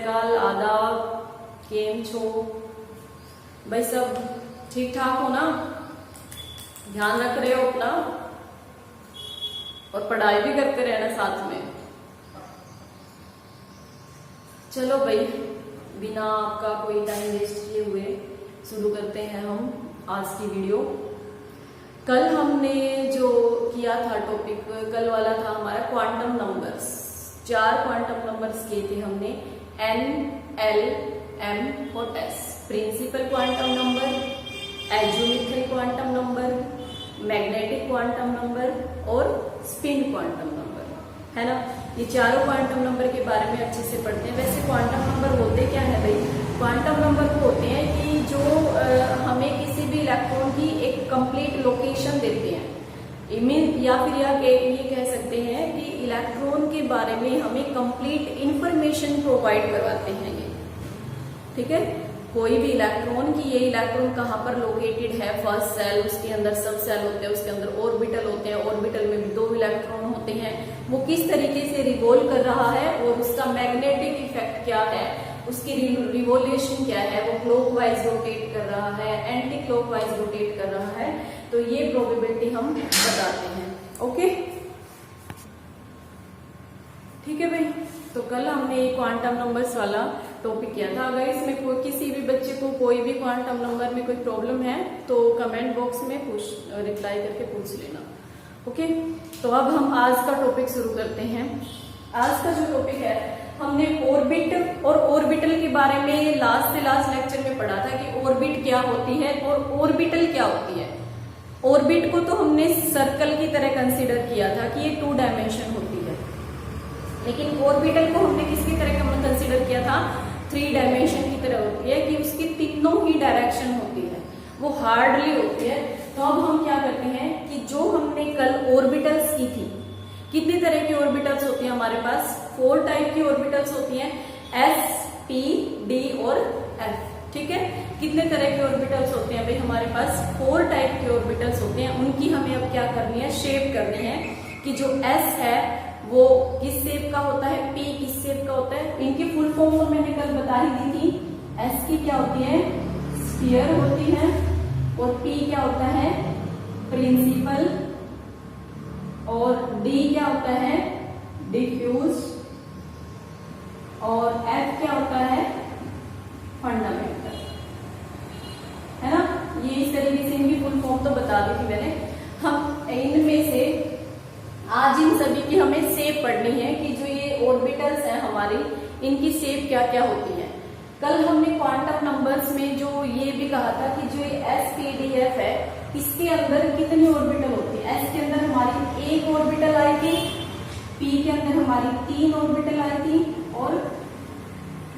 सतश्रीअकाल, आदाब, केम छो भाई, सब ठीक ठाक हो ना? ध्यान रख रहे हो अपना और पढ़ाई भी करते रहना साथ में। चलो भाई, बिना आपका कोई टाइम वेस्ट किए हुए शुरू करते हैं हम आज की वीडियो। कल हमने जो किया था टॉपिक, कल वाला था हमारा क्वांटम नंबर्स। 4 क्वांटम नंबर्स किए थे हमने, N, L, M और S। Principal quantum number, azimuthal quantum number, magnetic quantum number और स्पिन क्वांटम नंबर, है ना। ये चारों क्वांटम नंबर के बारे में अच्छे से पढ़ते हैं। वैसे क्वांटम नंबर होते क्या है भाई? क्वांटम नंबर वो होते हैं कि जो हमें किसी भी इलेक्ट्रॉन की एक कंप्लीट लोकेशन देते हैं, या फिर ये कह सकते हैं कि इलेक्ट्रॉन के बारे में हमें कंप्लीट इंफॉर्मेशन प्रोवाइड करवाते हैं ये, ठीक है। कोई भी इलेक्ट्रॉन की ये इलेक्ट्रॉन कहाँ पर लोकेटेड है, फर्स्ट सेल, उसके अंदर सब सेल होते हैं, उसके अंदर ऑर्बिटल होते हैं, ऑर्बिटल में भी 2 इलेक्ट्रॉन होते हैं, वो किस तरीके से रिवॉल्व कर रहा है और उसका मैग्नेटिक इफेक्ट क्या है, उसकी रिवोल्यूशन क्या है, वो क्लॉकवाइज रोटेट कर रहा है, एंटी क्लॉकवाइज रोटेट कर रहा है, तो ये प्रोबेबिलिटी हम बताते हैं। ओके, ठीक है भाई। तो कल हमने ये क्वांटम नंबर्स वाला टॉपिक किया था। अगर इसमें कोई किसी भी बच्चे को कोई भी क्वांटम नंबर में कोई प्रॉब्लम है तो कमेंट बॉक्स में रिप्लाई करके पूछ लेना। ओके, तो अब हम आज का टॉपिक शुरू करते हैं। आज का जो टॉपिक है, हमने ऑर्बिट और ऑर्बिटल के बारे में लास्ट से लास्ट लेक्चर में पढ़ा था कि ऑर्बिट क्या होती है और ऑर्बिटल क्या होती है। ऑर्बिट को तो हमने सर्कल की तरह कंसिडर किया था कि ये 2 डायमेंशन होती है, लेकिन ऑर्बिटल को हमने किसकी तरह कंसिडर किया था? 3 डायमेंशन की तरह होती है कि उसकी तीनों ही डायरेक्शन होती है, वो हार्डली होती है। तो अब हम क्या करते हैं कि जो हमने कल ऑर्बिटल्स की थी, कितनी तरह की ऑर्बिटल्स होती है हमारे पास? 4 टाइप की ऑर्बिटल्स होती हैं, S, P, D और F, ठीक है। कितने तरह के ऑर्बिटल्स होते हैं भाई हमारे पास? 4 टाइप के ऑर्बिटल्स होते हैं। उनकी हमें अब क्या करनी है? शेप करनी है कि जो S है वो किस शेप का होता है, P किस शेप का होता है। इनकी फुल फॉर्म तो मैंने कल बता ही दी थी। S की क्या होती है? स्फीयर होती है, और P क्या होता है? प्रिंसिपल, और D क्या होता है? डिफ्यूज, और F क्या होता है? फंडामेंटल, है ना। ये इस तरीके से इनकी फुल फॉर्म तो बता दी थी मैंने। हम इनमें से आज इन सभी की हमें शेप पढ़नी है कि जो ये ऑर्बिटल्स हैं हमारी, इनकी शेप क्या क्या होती है। कल हमने क्वांटम नंबर्स में जो ये भी कहा था कि जो ये S, P, D, F है, इसके अंदर कितनी ऑर्बिटल होती है? S के अंदर हमारी 1 ऑर्बिटल आई थी, P के अंदर हमारी 3 ऑर्बिटल आई थी, और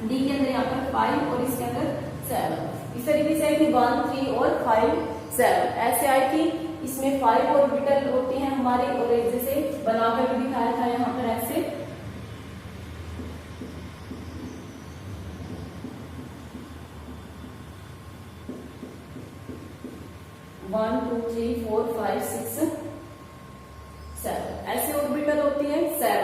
D के अंदर यहाँ पर 5 और इसके अंदर 7। इस तरीके से आई थी 1, 3 और 5, 7 ऐसे आई थी। इसमें 5 ऑर्बिटल होती हैं हमारे, और जैसे बनाकर भी दिखाया था यहाँ पर ऐसे। वन, 2, 3, 4, 5, 6, 7 ऐसे ऑर्बिटल होती है 7।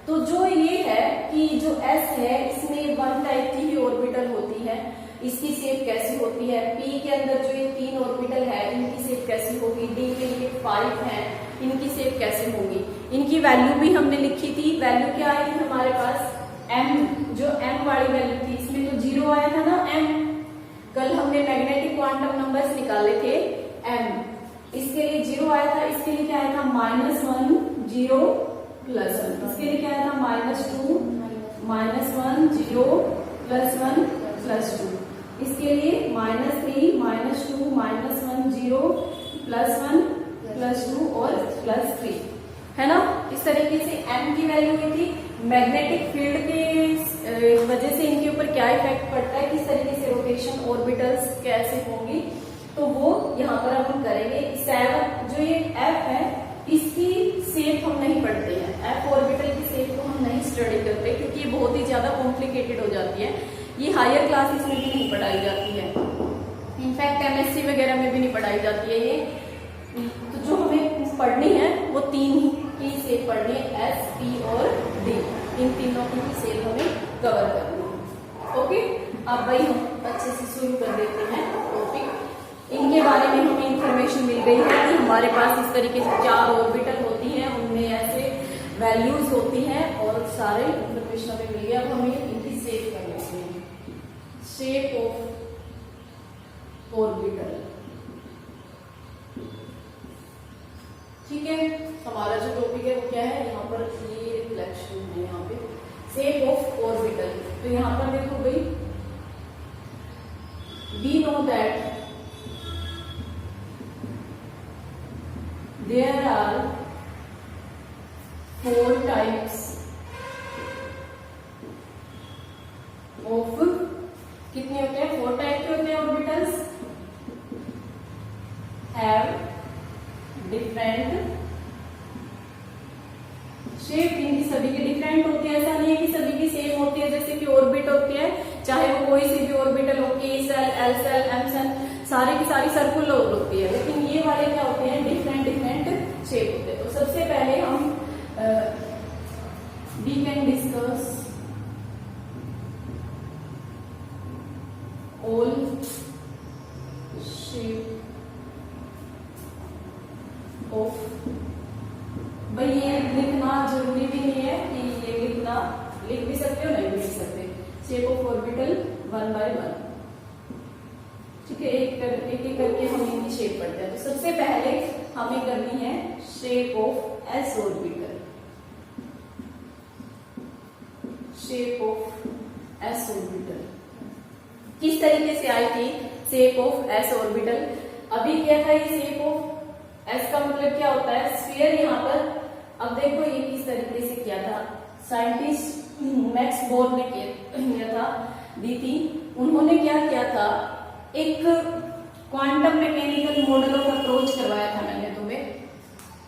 तो जो ये है कि जो S है, इसमें 1 टाइप की ही ऑर्बिटल होती है। इसकी शेप कैसी होती है? P के अंदर जो ये 3 ऑर्बिटल है, इनकी शेप कैसी होगी? D के लिए 5 है, इनकी शेप कैसे होगी? इनकी वैल्यू भी हमने लिखी थी। वैल्यू क्या आई थी हमारे पास? M, जो M वाली वैल्यू थी, इसमें जो 0 आया था ना M, कल हमने मैग्नेटिक क्वांटम नंबर्स निकाले थे M, इसके लिए 0 आया था। इसके लिए क्या आया था? -1, 0, +1। इसके लिए क्या आया था? -2, -1, 0, +1, +2। इसके लिए -3, -2, -1, 0, +1, +2 और +3, है ना। इस तरीके से M की वैल्यू ये थी। मैग्नेटिक फील्ड के वजह से इनके ऊपर क्या इफेक्ट पड़ता है, किस तरीके से रोटेशन, ऑर्बिटल्स कैसे होंगी, तो वो यहाँ पर हम करेंगे। 7 जो ये F है, इसकी शेप हम नहीं पढ़ते हैं। F ऑर्बिटल की शेप को हम नहीं स्टडी करते क्योंकि ये बहुत ही ज्यादा कॉम्प्लिकेटेड हो जाती है। ये हायर क्लासेस में भी नहीं पढ़ाई जाती है, इनफैक्ट MSc वगैरह में भी नहीं पढ़ाई जाती है ये। तो जो हमें पढ़नी है वो 3 की शेप पढ़नी है, S, P और D। इन तीनों की शेप हमें कवर करनी है। ओके, अब भाई हम अच्छे से शुरू कर देते हैं टॉपिक। इनके बारे में हमें इंफॉर्मेशन मिल गई है कि हमारे पास इस तरीके से 4 ऑर्बिटल होती हैं, उनमें ऐसे वैल्यूज होती हैं और सारे इंफॉर्मेशन हमें मिल गया। अब हमें इनकी शेप कर लेते हैं, शेप ऑफ ऑर्बिटल। ठीक है, हमारा जो टॉपिक है वो क्या है, यहाँ पर ये रिफ्लेक्शन है, यहाँ पे शेप ऑफ ऑर्बिटल। तो यहाँ पर देखो भाई, we know that there are 4 types of, कितने होते हैं, 4 टाइप के होते हैं ऑर्बिटल्स, हैव डिफरेंट शेप। इनकी सभी की डिफरेंट होती है, ऐसा नहीं है कि सभी की सेम होती है। जैसे कि ऑर्बिट होती है, चाहे वो कोई सी भी ऑर्बिटल हो, K shell, L shell, M shell, सारी की सारी सर्कुलर होती है, लेकिन ये वाले क्या होते हैं, डिफरेंट डिफरेंट शेप होते हैं। तो सबसे पहले हम we can discuss all shape of, भाई ये लिखना जरूरी भी नहीं है कि ये लिखना, लिख भी सकते हो नहीं भी लिख सकते। शेप ऑफ ऑर्बिटल 1 by 1, ठीक है, एक एक करके हम इनकी शेप पढ़ते हैं। तो सबसे पहले हमें करनी है shape of S orbital. Shape of S orbital किस तरीके से आई थी शेप ऑफ एस ऑर्बिटल? अभी क्या था ये शेप ऑफ एस का मतलब क्या होता है, स्फीयर यहाँ पर। अब देखो ये किस तरीके से किया था, साइंटिस्ट मैक्स बोर ने किया था, दी थी। उन्होंने क्या किया था, एक क्वांटम मैकेनिकल मॉडल का अप्रोच करवाया था मैंने तुम्हें,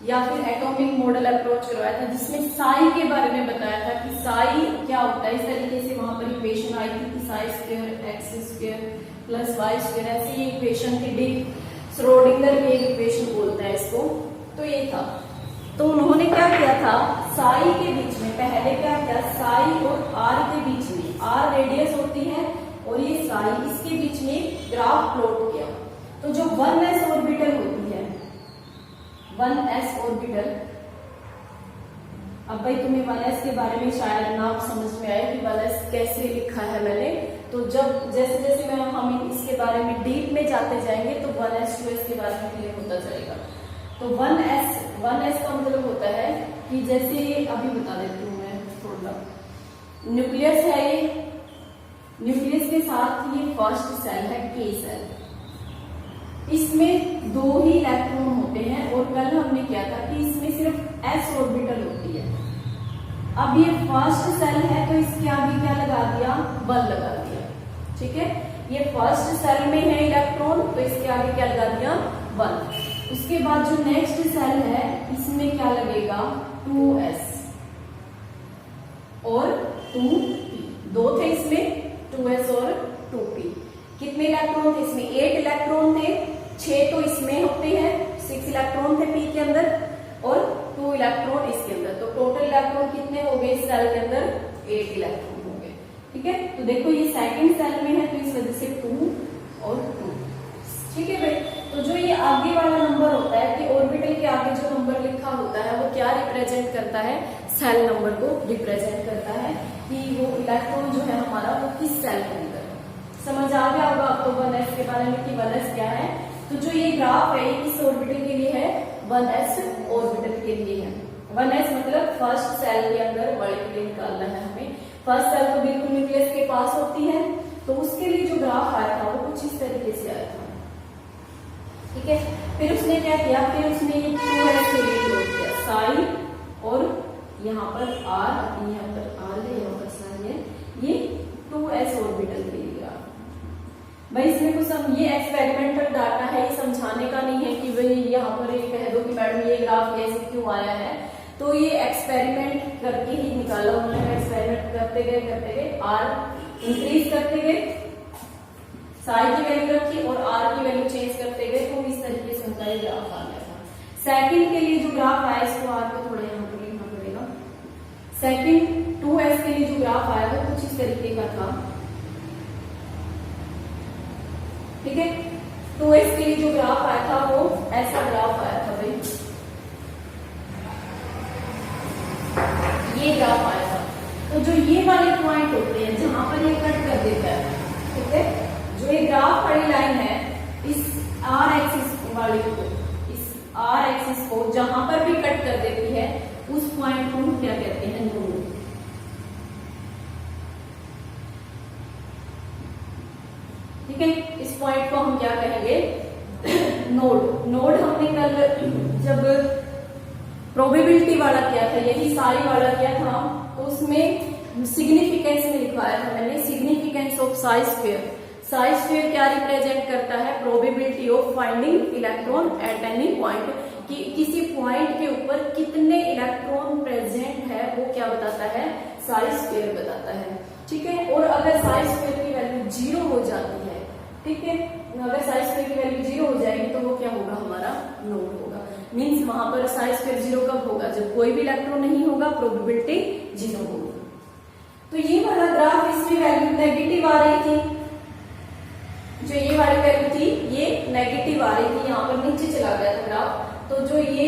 या फिर एटॉमिक मॉडल अप्रोच करवाया था, जिसमें साई के बारे में बताया था कि साई क्या होता है। इस तरीके से वहां पर इक्वेशन आई थी कि psi square X square plus Y square, ऐसी इक्वेशन थी। डी श्रोडिंगर की इक्वेशन बोलता है इसको। तो ये था, तो उन्होंने क्या किया था, साई के बीच में पहले क्या किया, साई और आर के बीच में, आर रेडियस होती है और ये साई, इसके बीच में ग्राफ प्लॉट किया। तो जो 1s ऑर्बिटल होती है, 1s ऑर्बिटल, अब भाई तुम्हें 1s के बारे में शायद नाम समझ में आए कि 1s कैसे लिखा है मैंने। तो जब जैसे जैसे हम इसके बारे में डीप में जाते जाएंगे तो 1s 2s के बारे में क्लियर होता जाएगा। तो 1s का मतलब होता है कि जैसे अभी बता देती हूँ मैं थोड़ा, न्यूक्लियस है ये, न्यूक्लियस के साथ ये फर्स्ट सेल है के सेल, इसमें 2 ही इलेक्ट्रॉन होते हैं। और कल हमने क्या था कि इसमें सिर्फ s ऑर्बिटल होती है। अब ये फर्स्ट सेल है तो इसके आगे क्या लगा दिया, 1 लगा दिया, ठीक है। ये फर्स्ट सेल में है इलेक्ट्रॉन, तो इसके आगे क्या लगा दिया, 1। उसके बाद जो नेक्स्ट सेल है इसमें क्या लगेगा, 2s और 2p, 2 थे इसमें, 2s और 2p। कितने इलेक्ट्रॉन थे इसमें, 8 इलेक्ट्रॉन थे, 6 तो इसमें होते हैं, 6 इलेक्ट्रॉन थे p के अंदर और 2 इलेक्ट्रॉन इसके अंदर। तो टोटल इलेक्ट्रॉन कितने हो गए इस सेल के अंदर, 8 इलेक्ट्रॉन हो गए, ठीक है। तो देखो ये सेकंड सेल में है तो इस वजह से 2 और 2, ठीक है भाई। तो जो ये आगे वाला नंबर होता है कि ऑर्बिटल के आगे जो नंबर लिखा होता है वो क्या रिप्रेजेंट करता है, सेल नंबर को रिप्रेजेंट करता है कि वो इलेक्ट्रॉन जो है हमारा वो किस सेल के अंदर। समझ आ गया होगा आपको 1s के बारे में कि 1s क्या है। तो जो ये ग्राफ है ये किस ऑर्बिटल के लिए है, 1s ऑर्बिटल के लिए है। 1s मतलब फर्स्ट सेल के अंदर मॉलिक्यूल निकालना है हमें। फर्स्ट सेल तो बिल्कुल न्यूक्लियस के पास होती है, तो उसके लिए जो ग्राफ आया था वो कुछ इस तरीके से आया था, ठीक है। फिर उसने क्या किया, फिर उसने ये 2s के लिए प्लॉट किया, साई और यहाँ पर r, यहाँ पर r है, यहाँ पर साई है, ये 2s ऑर्बिटल के लिए ग्राफ। भाई इसमें कुछ ये एक्सपेरिमेंटल डाटा है, ये समझाने का नहीं है कि भाई यहाँ पर ये कह दो कि मैडम ये ग्राफ कैसे क्यों आया है। तो ये एक्सपेरिमेंट करके ही निकाला उन्होंने, एक्सपेरिमेंट करते गए r इंक्रीज करते गए, साई की वैल्यू रखी और r की वैल्यू चेंज करते गए, तो इस तरीके से उनका ये ग्राफ आ गया था। सेकंड के लिए जो ग्राफ आया, इसको r को थोड़ा यहाँ पर लिखना पड़ेगा। सेकंड 2s के लिए जो ग्राफ आया था कुछ इस तरीके का था 2s के लिए जो ग्राफ आया था वो ऐसा ग्राफ आया था भाई, ये ग्राफ आया था। तो जो ये वाले पॉइंट होते हैं जहां पर ये कट कर देता है, ठीक है, जो ये ग्राफ वाली लाइन है इस r एक्सिस वाली को, इस r एक्सिस को जहां पर भी कट कर देती है उस पॉइंट को हम क्या कहते हैं, नोड। ठीक है, इस पॉइंट को हम क्या कहेंगे, नोड। नोड हमने कल जब प्रोबेबिलिटी वाला किया था, यही सारी वाला किया था, तो उसमें सिग्निफिकेंस में लिखवाया था मैंने, significance of Sai square. Sai square क्या रिप्रेजेंट करता है, probability of finding electron at any point, कि किसी पॉइंट के ऊपर कितने इलेक्ट्रॉन प्रेजेंट है वो क्या बताता है, साई स्क्वायर बताता है। ठीक है, और अगर साई स्क्वायर की वैल्यू 0 हो जाती है, ठीक है, अगर साई स्क्वायर की वैल्यू 0 हो जाएगी तो वो क्या होगा, हमारा नोड होगा। मींस वहां पर साई स्क्वायर 0 कब होगा, जब कोई भी इलेक्ट्रॉन नहीं होगा, प्रोबेबिलिटी 0 होगी। तो ये वाला ग्राफ, इसमें वैल्यू नेगेटिव आ रही थी, जो ये वाली वैल्यू थी ये नेगेटिव आ रही थी, यहाँ पर नीचे चला गया था ग्राफ। तो जो ये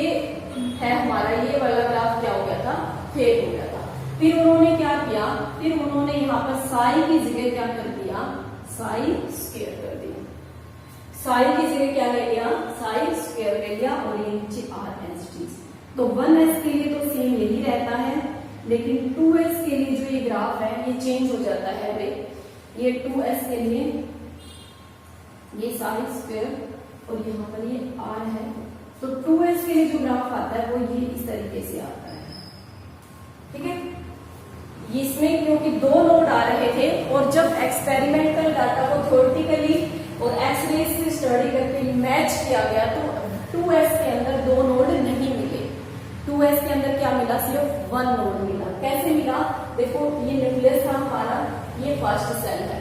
है हमारा, ये वाला ग्राफ क्या हो गया था, फेल हो गया था। फिर उन्होंने क्या किया, फिर उन्होंने यहाँ पर साई की जगह क्या कर दिया, साई स्क्वायर कर दिया। साई की जगह क्या ले लिया, साई स्क्वायर ले लिया, और ये नीचे r(s)। तो 1s के लिए तो सेम यही रहता है, लेकिन 2s के लिए जो ये ग्राफ है ये चेंज हो जाता है भाई। ये 2s के लिए ये साई स्क्वायर और यहाँ पर ये r है, तो 2s के लिए जो ग्राफ आता है वो ये इस तरीके से आता है। ठीक है, इसमें क्योंकि 2 नोड आ रहे थे, और जब एक्सपेरिमेंटल डाटा को थ्योरेटिकली और एक्सरे से स्टडी करके मैच किया गया तो 2s के अंदर 2 नोड नहीं मिले। 2s के अंदर क्या मिला, सिर्फ 1 नोड मिला। कैसे मिला, देखो ये न्यूक्लियस था हमारा, ये फर्स्ट सेल है।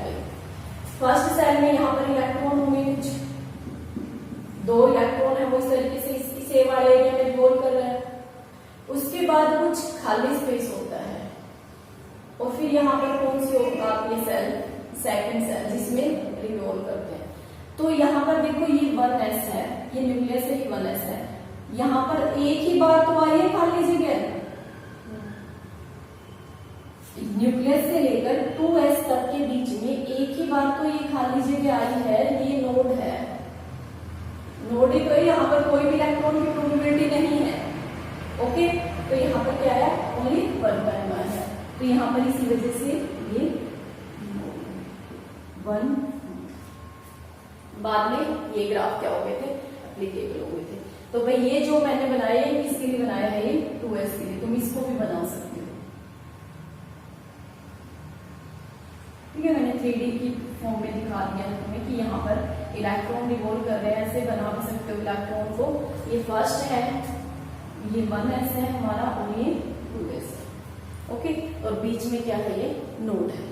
फर्स्ट सेल में यहाँ पर इलेक्ट्रॉन होंगे, कुछ 2 इलेक्ट्रॉन है, वो इस तरीके से इस ए वाले एरिया में रिवॉल्व कर रहे हैं। उसके बाद कुछ खाली स्पेस होता है, और फिर यहाँ पर कौन सी आती है सेल, सेकंड सेल, जिसमें रिवॉल्व करते हैं। तो यहाँ पर देखो ये 1s है, ये न्यूक्लियस है, ये 1s है। यहाँ पर एक ही बार तो आई है खाली जगह, न्यूक्लियस से लेकर 2s तक के बीच में एक ही बार तो ये खाली जगह आई है, ये नोड है। नोड ही तो है, यहाँ पर कोई भी इलेक्ट्रॉन की प्रोबेबिलिटी नहीं है। ओके, तो यहाँ पर क्या है, ओनली 1 है। तो यहाँ पर इसी वजह से ये 1, बाद में ये ग्राफ क्या हो गए थे, एप्लीकेबल हो गए थे। तो भाई ये जो मैंने बनाया है किसके लिए बनाया है, ये 2s के लिए, तुम इसको भी बना सकते हो। ठीक है, मैंने 3D की फॉर्म में दिखा दिया है तुम्हें कि यहाँ पर इलेक्ट्रॉन रिवॉल्व कर रहे हैं, ऐसे बना भी सकते हो इलेक्ट्रॉन को। ये फर्स्ट है, ये 1s है हमारा, और ये 2s है। ओके, और बीच में क्या है, ये नोड है।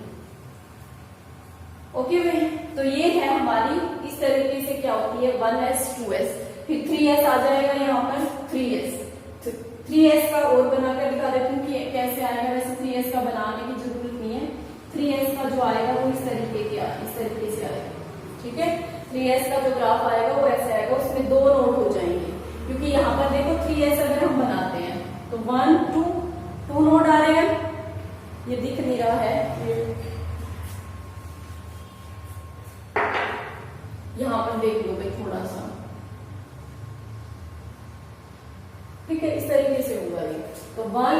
ओके भाई, तो ये है हमारी, इस तरीके से क्या होती है 1s 2s, फिर 3s आ जाएगा यहाँ पर 3s का और बनाकर दिखा देती हूँ कि कैसे आएगा। वैसे 3s का बनाने की जरूरत नहीं है, 3s का जो आएगा वो इस तरीके से आएगा। ठीक है, 3s का जो ग्राफ आएगा वो ऐसे आएगा, उसमें 2 नोड हो जाएंगे, क्योंकि यहाँ पर देखो 3s अगर हम बनाते हैं तो 1 2 नोड आ रहे हैं, ये दिख नहीं रहा है, यहाँ पर देख लो भाई थोड़ा सा। ठीक है, इस तरीके से होगा ये। तो 1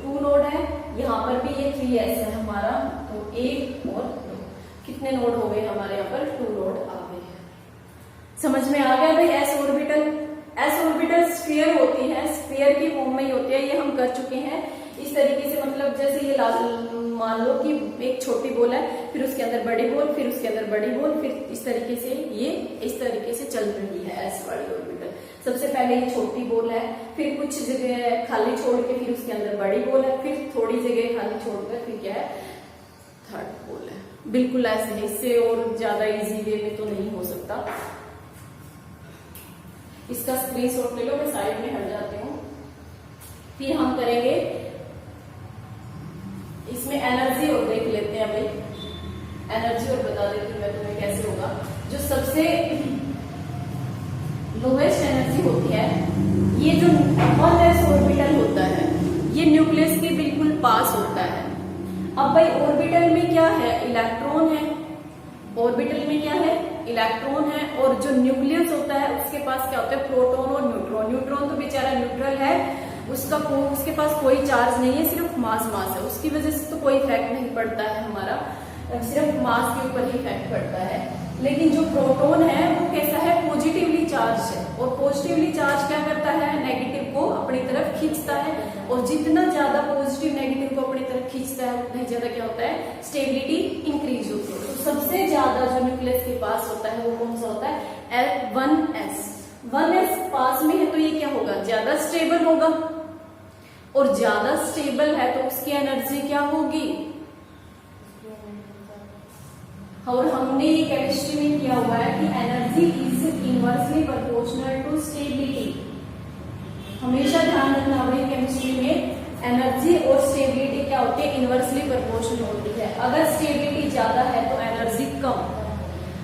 2 नोड है, यहाँ पर भी ये 3s है हमारा, तो 1 और 2, कितने नोड हो गए हमारे यहाँ पर, 2 नोड आ गए हैं। समझ में आ गया भाई। एस ऑर्बिटल स्फीयर होती है, स्फीयर की फॉर्म में ही होती है, ये हम कर चुके हैं। इस तरीके से, मतलब जैसे ये मान लो कि एक छोटी बॉल है, फिर उसके अंदर बड़ी बॉल, फिर उसके अंदर बड़ी बॉल, फिर इस तरीके से ये इस तरीके से चल रही है एस वाली ऑर्बिटल। सबसे पहले ये छोटी बॉल है, फिर कुछ जगह खाली छोड़ के फिर उसके अंदर बड़ी बॉल है, फिर थोड़ी जगह खाली छोड़कर फिर क्या है, थर्ड बॉल है। बिल्कुल ऐसे है, इससे और ज्यादा इजी वे में तो नहीं हो सकता। इसका स्क्रीनशॉट ले लो, मैं साइड में हट जाती हूँ। फिर हम करेंगे इसमें एनर्जी और देख लेते हैं भाई, एनर्जी और बता देती हूँ मैं तुम्हें कैसे होगा। जो सबसे लोवेस्ट एनर्जी होती है, ये जो 1s ऑर्बिटल होता है ये न्यूक्लियस के बिल्कुल पास होता है। अब भाई ऑर्बिटल में क्या है, इलेक्ट्रॉन है, ऑर्बिटल में क्या है, इलेक्ट्रॉन है, और जो न्यूक्लियस होता है उसके पास क्या होता है, प्रोटॉन और न्यूट्रॉन। न्यूट्रॉन तो बेचारा न्यूट्रल है, उसके पास कोई चार्ज नहीं है, सिर्फ मास है, उसकी वजह से तो कोई इफेक्ट नहीं पड़ता है हमारा, सिर्फ मास के ऊपर ही इफेक्ट पड़ता है। लेकिन जो प्रोटॉन है वो कैसा है, पॉजिटिवली चार्ज है, और पॉजिटिवली चार्ज क्या करता है, नेगेटिव को अपनी तरफ खींचता है, और जितना ज्यादा पॉजिटिव नेगेटिव को अपनी तरफ खींचता है उतना ही ज्यादा क्या होता है, स्टेबिलिटी इंक्रीज होती है। तो सबसे ज्यादा जो न्यूक्लियस के पास होता है वो कौन सा होता है, 1s। 1s पास में है तो ये क्या होगा, ज्यादा स्टेबल होगा, और ज्यादा स्टेबल है तो उसकी एनर्जी क्या होगी, और हमने ये केमिस्ट्री में किया हुआ है कि energy is inversely proportional to stability. हमेशा ध्यान रखना भाई, केमिस्ट्री में एनर्जी और स्टेबिलिटी क्या होती है, इनवर्सली प्रोपोर्शनल होती है। अगर स्टेबिलिटी ज्यादा है तो एनर्जी कम।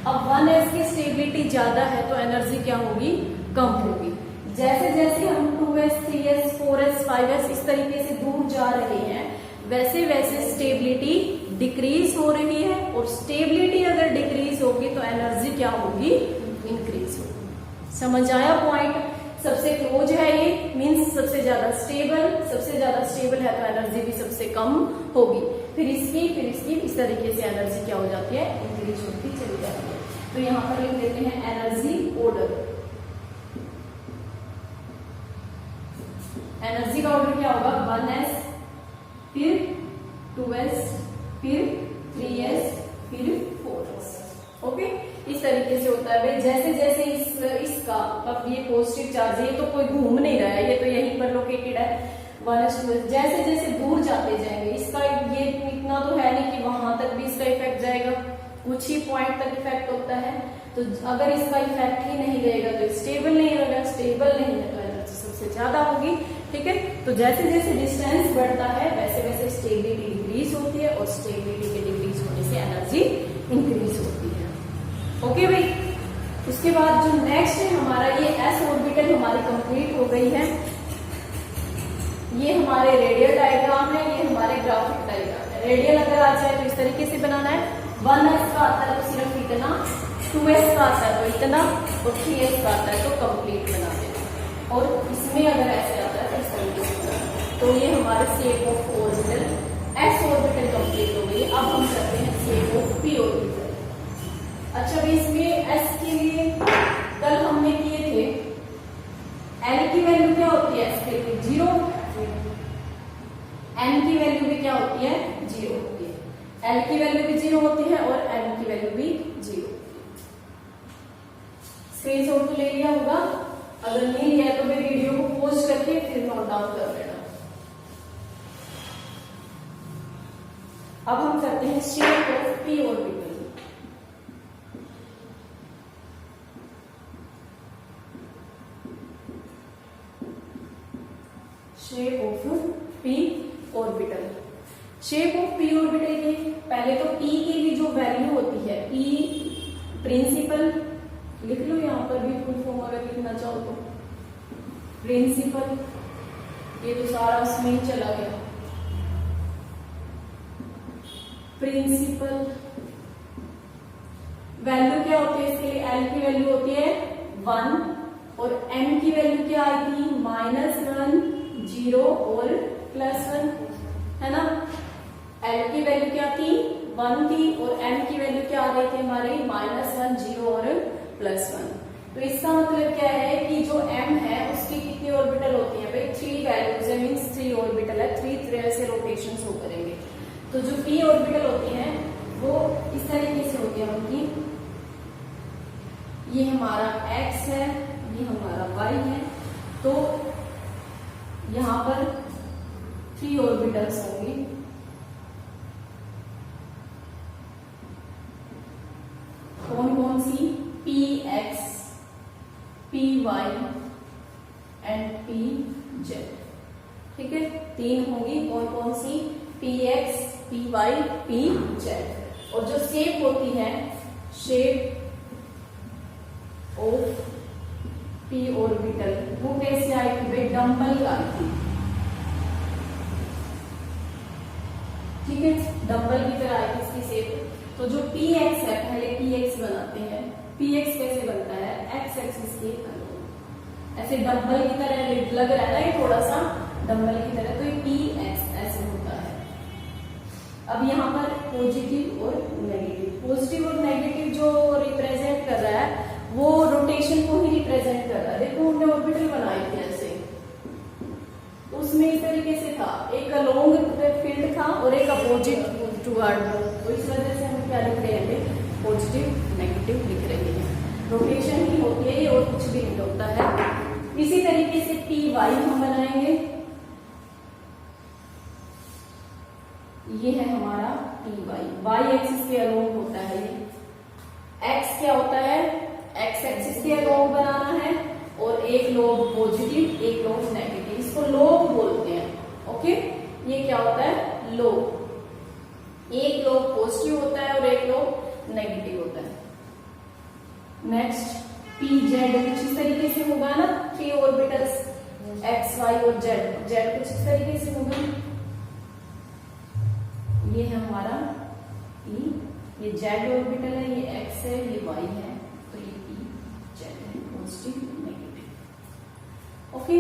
अब 1s की स्टेबिलिटी ज्यादा है तो एनर्जी क्या होगी, कम होगी। जैसे जैसे हम 2s, 3s, 4s, 5s इस तरीके से दूर जा रहे हैं, वैसे वैसे स्टेबिलिटी डिक्रीज हो रही है, और स्टेबिलिटी अगर डिक्रीज होगी तो एनर्जी क्या होगी, इंक्रीज होगी। समझ आया पॉइंट, सबसे क्लोज है ये, मींस सबसे ज्यादा स्टेबल है तो एनर्जी भी सबसे कम होगी, फिर इसकी इस तरीके से एनर्जी क्या हो जाती है, इंक्रीज होती चली जाती है। तो यहाँ पर लिख देते हैं एनर्जी ऑर्डर। एनर्जी का ऑर्डर क्या होगा, 1s, फिर 2s, फिर 3s, फिर 4s। ओके, इस तरीके से होता है भाई। जैसे जैसे इसका अब ये पॉजिटिव चार्ज है, ये तो कोई घूम नहीं रहा है, ये तो यहीं पर लोकेटेड है 1s, 2s। जैसे जैसे दूर जाते जाएंगे, इसका ये इतना तो है नहीं कि वहां तक भी इसका इफेक्ट जाएगा, कुछ ही पॉइंट तक इफेक्ट होता है। तो अगर इसका इफेक्ट ही नहीं रहेगा तो स्टेबल नहीं रहेगा, स्टेबल नहीं है तो एनर्जी सबसे ज्यादा होगी। ठीक है, तो जैसे जैसे डिस्टेंस बढ़ता है वैसे वैसे स्टेबिलिटी डिक्रीज होती है, और स्टेबिलिटी के डिक्रीज होने से एनर्जी इंक्रीज होती है। ओके भाई, उसके बाद जो नेक्स्ट है हमारा, ये s ऑर्बिटल हमारी कंप्लीट हो गई है। ये हमारे रेडियल डायग्राम है, ये हमारे ग्राफिक डायग्राम है। रेडियल अगर आ जाए तो इस तरीके से बनाना है, 1s का आता है तो सिर्फ इतना, 2s का आता है तो इतना, और 3s का आता है तो कंप्लीट बना देना। और इसमें अगर ऐसे आता है तो इस तरीके से, तो ये हमारे shape of orbital, s orbital complete हो गई। अब हम करते हैं शेप ऑफ p ऑर्बिटल। अच्छा भाई, इसमें s के लिए कल हमने किए थे, l की वैल्यू क्या होती है, s के लिए 0, n की वैल्यू भी क्या होती है, 0 होती है। l की वैल्यू भी 0 होती है और n की वैल्यू भी 0 होती है। स्क्रीनशॉट तो ले लिया होगा, अगर नहीं लिया तो मैं वीडियो को पॉज करके फिर नोट डाउन कर लेना। अब हम करते हैं shape of p orbital. Shape of p orbital. Shape of p orbital के पहले तो p की भी जो वैल्यू होती है, p प्रिंसिपल लिख लो, यहाँ पर भी फुल फॉर्म अगर लिखना चाहो तो प्रिंसिपल, ये तो सारा उसमें ही चला गया, प्रिंसिपल वैल्यू क्या होती है इसके लिए, l की वैल्यू होती है 1, और m की वैल्यू क्या आई थी, -1, 0 और +1, है ना। l की वैल्यू क्या थी, 1 थी, और m की वैल्यू क्या आ गई थी हमारी, -1, 0 और +1। तो इसका मतलब क्या है कि जो m है उसकी कितनी ऑर्बिटल होती है भाई, 3 वैल्यूज है, मींस 3 ऑर्बिटल है, 3 तरह से रोटेशन शो करेंगे। तो जो p ऑर्बिटल होती है वो इस तरीके से होती है उनकी, ये हमारा x है, ये हमारा y है, तो यहाँ पर 3 ऑर्बिटल्स होंगी। कौन कौन सी, px, py एंड pz। ठीक है, 3 होंगी, कौन कौन सी, px, py, pz। और जो शेप होती है, शेप ऑफ p ऑर्बिटल वो कैसे आई थी भाई, डंबल आई थी, ठीक है, डंबल की तरह आई थी इसकी शेप। तो जो px है, पहले px बनाते हैं। px कैसे बनता है, x एक्सिस के ऐसे डंबल की तरह लग रहा है ना, ये थोड़ा सा डंबल की तरह, तो ये px ऐसे होता है। अब यहाँ पर पॉजिटिव और नेगेटिव, पॉजिटिव और नेगेटिव जो रिप्रेजेंट कर रहा है वो रोटेशन को ही रिप्रेजेंट कर रहा है। देखो हमने ऑर्बिटल बनाए थे ऐसे, उसमें इस तरीके से था, एक अलोंग फील्ड था और एक अपोजिट टुवर्ड, तो इस वजह से हम क्या लिख रहे हैं, पॉजिटिव नेगेटिव लिख रहे हैं। रोटेशन ही होती है ये, और कुछ भी नहीं होता है। इसी तरीके से पी वाई हम बनाएंगे, ये है हमारा पी वाई, वाई एक्सिस के अलोंग होता है ये। एक्स क्या होता है, एक्स एक्सिस के अलोंग बनाना है, और एक लोब पॉजिटिव एक लोब नेगेटिव, इसको लोब बोलते हैं। ओके, ये क्या होता है, लोब, एक लोब पॉजिटिव होता है और एक लोब नेगेटिव होता है। नेक्स्ट पी जेड कुछ इस तरीके से होगा ना, 3 ऑर्बिटल्स एक्स वाई और जेड, जेड कुछ इस तरीके से होगा। ये है हमारा पी, ये जेड ऑर्बिटल है, ये एक्स है, ये वाई है, तो ये पी जेड है, पॉजिटिव नेगेटिव। ओके,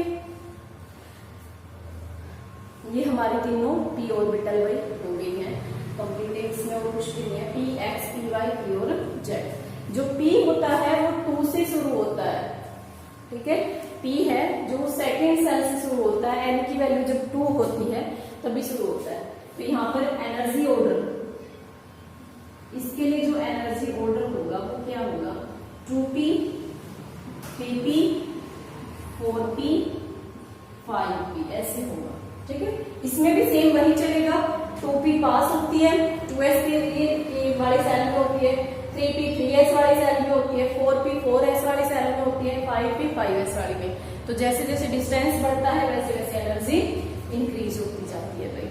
ये हमारी तीनों पी ऑर्बिटल भाई हो गई है कंप्लीट, इसमें और कुछ भी नहीं है। P X P Y P और जेड। जो P होता है वो 2 से शुरू होता है, ठीक है, P है जो सेकेंड सेल से शुरू होता है, n की वैल्यू जब 2 होती है तभी शुरू होता है। तो यहाँ पर एनर्जी ऑर्डर, इसके लिए जो एनर्जी ऑर्डर होगा वो क्या होगा, 2p 3p 4p 5p ऐसे होगा, ठीक है। इसमें भी सेम वही चलेगा, 2p पास होती है 2s के लिए वाले सेल में होती है, 3p 3s वाली सेल में होती है, 4p 4s वाली सेल में होती है, 5p 5s वाली में। तो जैसे जैसे डिस्टेंस बढ़ता है वैसे वैसे एनर्जी इंक्रीज होती जाती है भाई।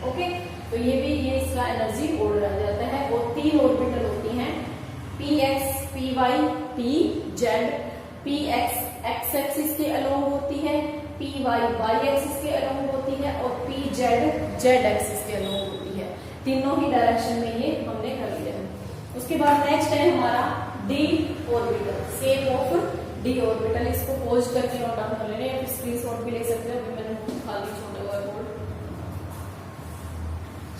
ओके, तो ये भी ये इसका एनर्जी ऑर्डर आ जाता है। और 3 ऑर्बिटल होती हैं, px py pz, px x axis के अलोंग होती है, py y एक्सिस के अलोंग होती है, और pz z एक्सिस के अलोंग होती है। तीनों ही डायरेक्शन में ये हमने कर लिया है। उसके बाद नेक्स्ट है हमारा d orbital, shape of d orbital. इसको पोज करके नोट डाउन कर लेना, या फिर स्क्रीनशॉट भी ले सकते हो, मैंने खाली छोटा हुआ है board.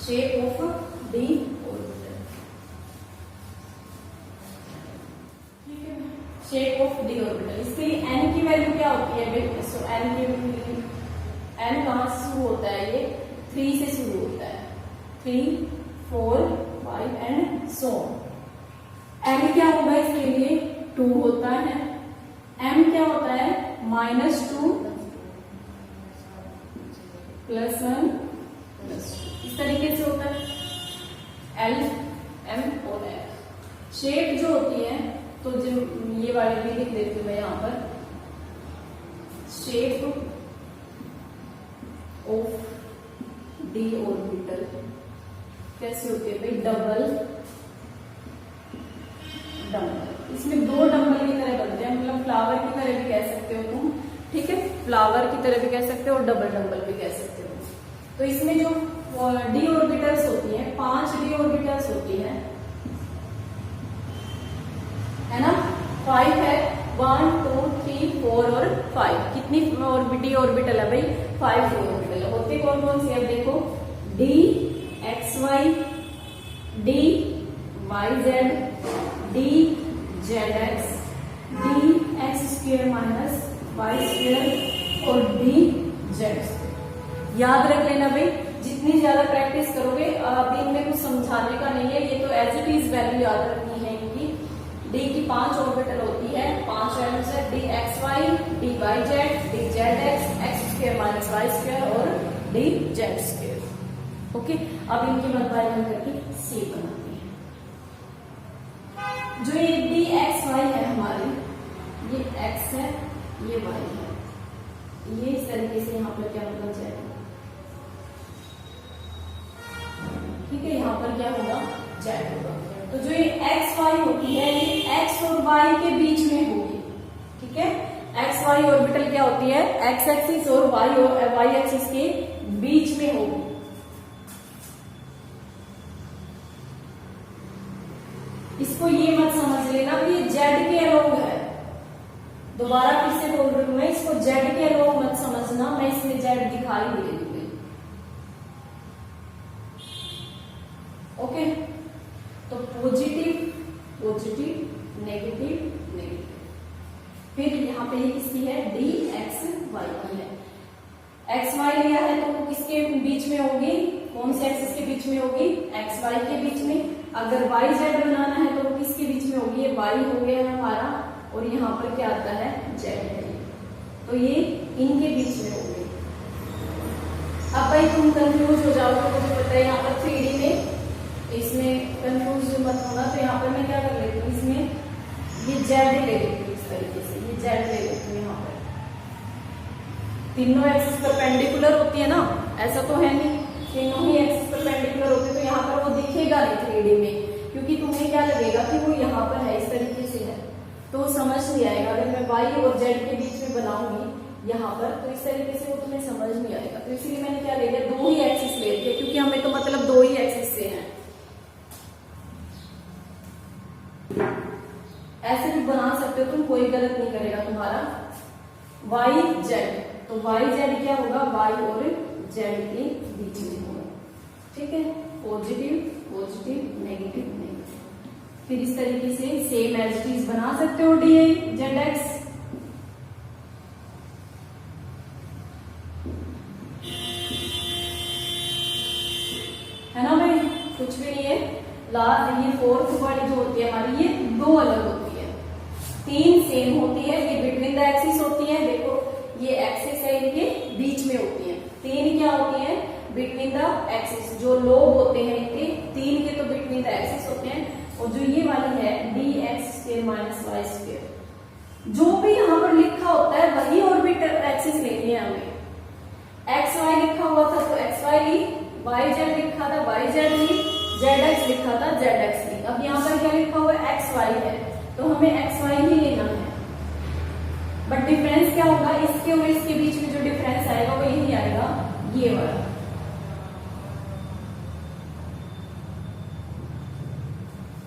Shape of d orbital, ठीक है, शेप ऑफ d ऑर्बिटल। इसके लिए n की वैल्यू क्या होती है भाई, सो n की वैल्यू, n कहां से शुरू होता है, ये 3 से शुरू होता है, 3 4 5 एंड सो ऑन। m क्या होगा इसके लिए 2 होता है, m क्या होता है -2 +1 +2, इस तरीके से होता है l m और n। शेप जो होती है, तो जो ये वाली भी लिख देती हूँ मैं यहाँ पर, शेप ऑफ d ऑर्बिटल कैसे होती है भाई, डबल डंबल। इसमें 2 डंबल की तरह बनते हैं, मतलब फ्लावर की तरह भी कह सकते हो तुम, ठीक है, फ्लावर की तरह भी कह सकते हो और डबल डंबल भी कह सकते हो। तो इसमें जो डी ऑर्बिटल्स होती हैं, 5 डी ऑर्बिटल्स होती है ना, 5 है, 1 2 3 4 और 5। कितनी डी ऑर्बिटल है भाई, 5 डी ऑर्बिटल है। होते कौन कौन सी है देखो, D X Y, D Y Z, D Z X, D X square minus Y square और डी जेड स्क्वायर। याद रख लेना भाई, जितनी ज्यादा प्रैक्टिस करोगे, अभी इनमें कुछ समझाने का नहीं है, ये तो एज इट इज वैल्यू याद रखनी है इनकी। डी की 5 ऑर्बिटल होती है, 5 एलिमेंट्स है, D X Y, D Y Z, D Z X, X square minus Y square और डी जेड स्क्वायर। ओके, अब इनकी 1 बाय 1 करके सी बनाते हैं। जो ये डी एक्स वाई है हमारी, ये एक्स है, ये वाई है, ये इस तरीके से यहाँ पर क्या बन जाएगा, ठीक है, यहाँ पर क्या होगा, जेड होगा। तो जो ये एक्स वाई होती है, ये एक्स और वाई के बीच में होगी, ठीक है, वाई ऑर्बिटल क्या होती है, एक्स एक्सिस और वाई एक्सिस के बीच में होगी। इसको ये मत समझ लेना कि जेड के अलोंग है, दोबारा फिर से बोल रही हूं मैं, इसको जेड के अलोंग मत समझना, मैं इसमें जेड दिखाई नहीं दे दूंगी। ओके, तो पॉजिटिव पॉजिटिव नेगेटिव नेगेटिव। फिर यहाँ पे ये किसकी है, डी एक्स वाई की है। एक्स वाई लिया है तो वो किसके बीच में होगी, कौन से एक्सिस के बीच में होगी, एक्स वाई के बीच में। अगर वाई जेड बनाना है तो वो किसके बीच में होगी, ये वाई हो गया हमारा, और यहाँ पर क्या आता है, जेड है, तो ये इनके बीच में होगी। अब भाई तुम कंफ्यूज हो जाओगे, मुझे पता है यहाँ पर 3D में इसमें कंफ्यूज मत होना, तो यहाँ पर मैं क्या कर लेती हूँ, इसमें ये जेड ले लेती हूँ, इस तरीके से ये जेड ले लेती हूँ। यहाँ पर तीनों एक्सिस परपेंडिकुलर होती है ना, ऐसा तो है नहीं, तीनों ही एक्सिस परपेंडिकुलर होते, तो यहाँ पर वो दिखेगा नहीं 3D में, क्योंकि तुम्हें क्या लगेगा कि वो यहाँ पर है, इस तरीके से है, तो समझ नहीं आएगा। अगर मैं वाई और जेड के बीच में बनाऊंगी यहाँ पर, तो इस तरीके से वो तुम्हें समझ नहीं आएगा। तो इसलिए मैंने क्या ले लिया, 2 ही एक्सिस ले लिया, क्योंकि हमें तो मतलब 2 ही एक्सिस से है। ऐसे भी बना सकते हो तुम, कोई गलत नहीं करेगा तुम्हारा। वाई जेड, तो वाई जेड क्या होगा, वाई और जेड के बीच में होगा, ठीक है। पॉजिटिव पॉजिटिव नेगेटिव नेगेटिव, फिर इस तरीके से सेम एज इट इज बना सकते हो डी जेड एक्स। है ना भाई, कुछ भी नहीं है। लास्ट ये फोर्थ वाली जो होती है हमारी, ये 2 अलग होती है, 3 सेम होती है। ये बिटवीन द एक्सिस होती है, देखो ये एक्सिस है, इनके बीच में होती है। 3 क्या होती है, बिटवीन द एक्सिस, जो लोब होते हैं इनके 3 के, तो बिटवीन द एक्सिस होते हैं। और जो ये वाली है D X square minus Y square, जो भी यहाँ पर लिखा होता है वही ऑर्बिटल एक्सिस लेनी है हमें। एक्स वाई लिखा हुआ था तो एक्स वाई ली, वाई जेड लिखा था वाई जेड ली, जेड एक्स लिखा था जेड एक्स ली। अब यहाँ पर क्या लिखा हुआ है, एक्स वाई है, तो हमें एक्स वाई ही लेना है। बट डिफरेंस क्या होगा, इसके और इसके बीच में जो डिफरेंस आएगा वो यही आएगा, ये वाला।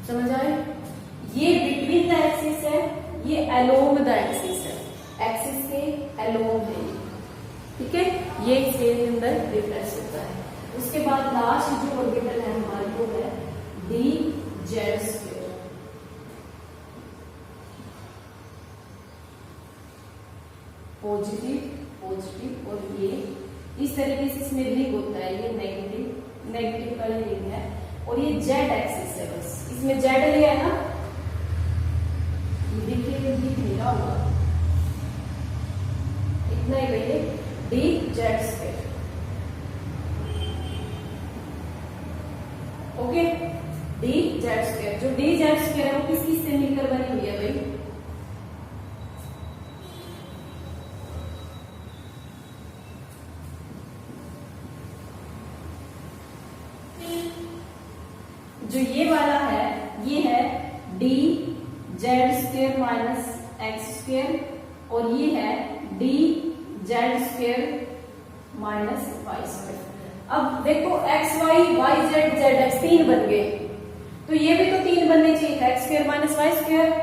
समझ आए, ये बिटवीन द एक्सिस है, ये अलोंग द एक्सिस है, एक्सिस के अलोंग है, ठीक है। ये इसके अंदर डिफरेंस होता है। उसके बाद लास्ट जो ऑर्बिटल है हमारी वो है D Z square. Positive positive, और ये इस तरीके से इसमें रिंग होता है, ये नेगेटिव नेगेटिव का ये रिंग है, और ये जेड एक्सिस है, बस इसमें जेड लिया है ना, ये देखिए दिख नहीं रहा होगा, इतना ही भैया, D Z square. Okay, D Z square, जो डी जेड स्क्वायर है वो किस किस से मिलकर बनी हुई है भाई, जो ये वाला है ये है D Z square minus X square, और ये है D Z square minus Y square. अब देखो X Y Y Z Z X 3 बन गए, तो ये भी तो 3 बनने चाहिए था, X square minus Y square,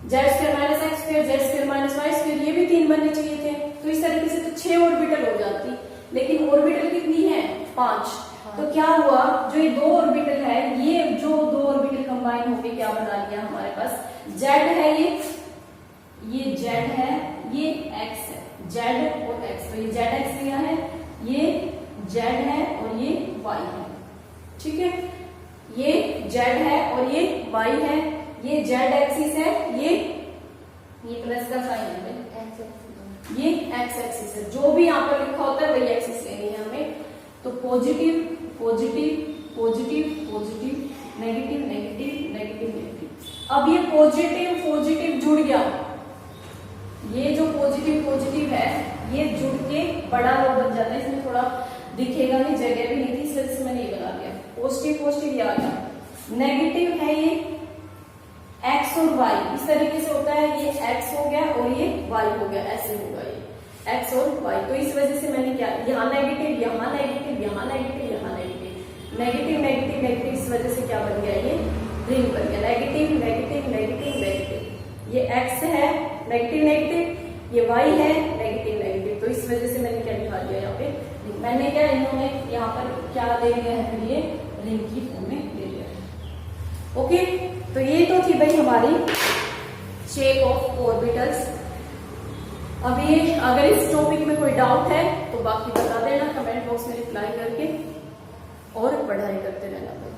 Z square minus X square, Z square minus Y square, ये भी 3 बनने चाहिए थे। तो इस तरीके से तो 6 ऑर्बिटल हो जाती, लेकिन ऑर्बिटल कितनी है, 5। तो क्या हुआ, जो ये 2 ऑर्बिटल है, ये जो 2 ऑर्बिटल कंबाइन होके क्या बना लिया हमारे पास, जेड है, ये जेड है, ये एक्स है, जेड और एक्स, तो ये जेड एक्स लिया है, ये जेड है और ये वाई है, ठीक है। ये जेड है और ये वाई है, ये जेड एक्सिस है, ये प्लस का साइन है, ये एक्स एक्सिस है। जो भी यहाँ पर लिखा होता है वही एक्सिस लेनी है हमें। तो positive positive positive positive, negative negative negative negative. अब ये पॉजिटिव पॉजिटिव जुड़ गया, ये जो पॉजिटिव पॉजिटिव है ये जुड़ के बड़ा लो बन जाता है। इसमें थोड़ा दिखेगा नहीं, जगह भी नहीं थी, इस वजह से मैंने ये बना दिया। पॉजिटिव पॉजिटिव ये आ गया। नेगेटिव है ये एक्स एक्स और वाई इस तरीके से होता है, ये एक्स हो गया और ये वाई हो गया, ऐसे होगा ये एक्स और वाई। तो इस वजह से मैंने क्या, यहाँ नेगेटिव, यहाँ नेगेटिव, यहाँ नेगेटिव, यहाँ नेगेटिव, नेगेटिव नेगेटिव नेगेटिव, इस वजह से क्या बन गया, ये रिंग बन गया, नेगेटिव नेगेटिव नेगेटिव नेगेटिव। ये एक्स है नेगेटिव नेगेटिव, ये वाई है नेगेटिव नेगेटिव, तो इस वजह से मैंने क्या लिखा दिया यहाँ पे, मैंने क्या, इन्होंने यहाँ पर क्या दे दिया है, फिर ये रिंग की फॉर्म में दे दिया है। ओके, तो ये तो थी भाई हमारी शेप ऑफ ऑर्बिटल्स। अब ये अगर इस टॉपिक में कोई डाउट है तो बाकी बता देना कमेंट बॉक्स में रिप्लाई करके, और पढ़ाई करते रहना भाई।